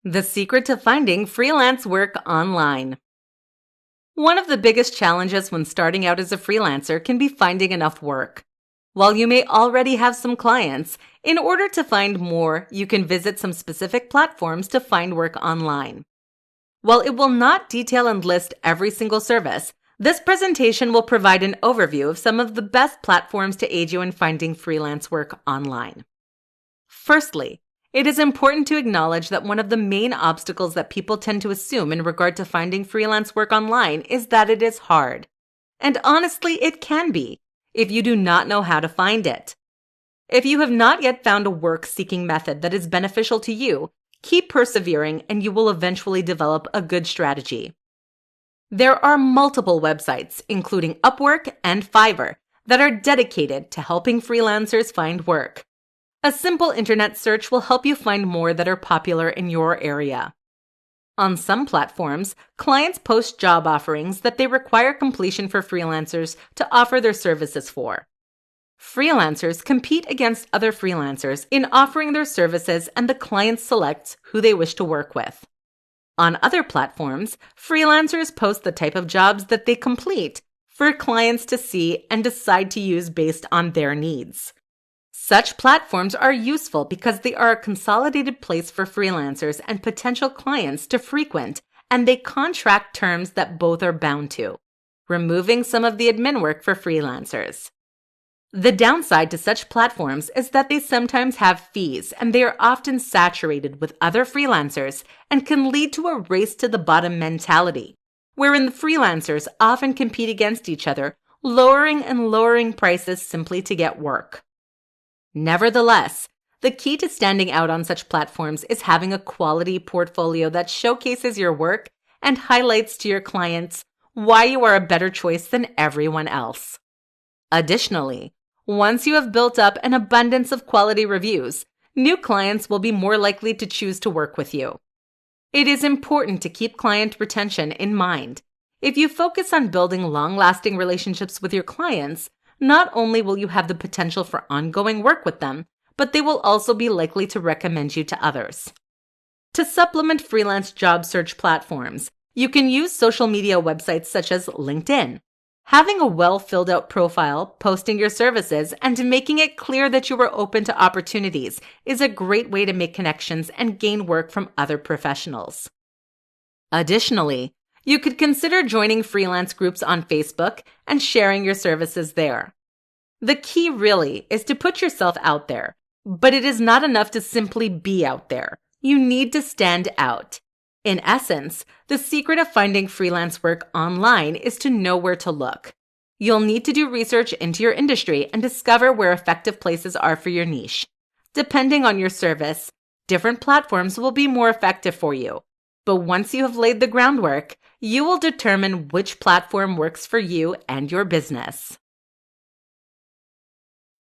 The secret to finding freelance work online. One of the biggest challenges when starting out as a freelancer can be finding enough work. While you may already have some clients, in order to find more, you can visit some specific platforms to find work online. While it will not detail and list every single service, this presentation will provide an overview of some of the best platforms to aid you in finding freelance work online. Firstly, it is important to acknowledge that one of the main obstacles that people tend to assume in regard to finding freelance work online is that it is hard. And honestly, it can be, if you do not know how to find it. If you have not yet found a work-seeking method that is beneficial to you, keep persevering and you will eventually develop a good strategy. There are multiple websites, including Upwork and Fiverr, that are dedicated to helping freelancers find work. A simple internet search will help you find more that are popular in your area. On some platforms, clients post job offerings that they require completion for freelancers to offer their services for. Freelancers compete against other freelancers in offering their services, and the client selects who they wish to work with. On other platforms, freelancers post the type of jobs that they complete for clients to see and decide to use based on their needs. Such platforms are useful because they are a consolidated place for freelancers and potential clients to frequent, and they contract terms that both are bound to, removing some of the admin work for freelancers. The downside to such platforms is that they sometimes have fees, and they are often saturated with other freelancers and can lead to a race to the bottom mentality, wherein the freelancers often compete against each other, lowering prices simply to get work. Nevertheless, the key to standing out on such platforms is having a quality portfolio that showcases your work and highlights to your clients why you are a better choice than everyone else. Additionally, once you have built up an abundance of quality reviews, new clients will be more likely to choose to work with you. It is important to keep client retention in mind. If you focus on building long-lasting relationships with your clients, not only will you have the potential for ongoing work with them, but they will also be likely to recommend you to others. To supplement freelance job search platforms, you can use social media websites such as LinkedIn. Having a well-filled-out profile, posting your services, and making it clear that you are open to opportunities is a great way to make connections and gain work from other professionals. Additionally, you could consider joining freelance groups on Facebook and sharing your services there. The key really is to put yourself out there, but it is not enough to simply be out there. You need to stand out. In essence, the secret of finding freelance work online is to know where to look. You'll need to do research into your industry and discover where effective places are for your niche. Depending on your service, different platforms will be more effective for you. But once you have laid the groundwork, you will determine which platform works for you and your business.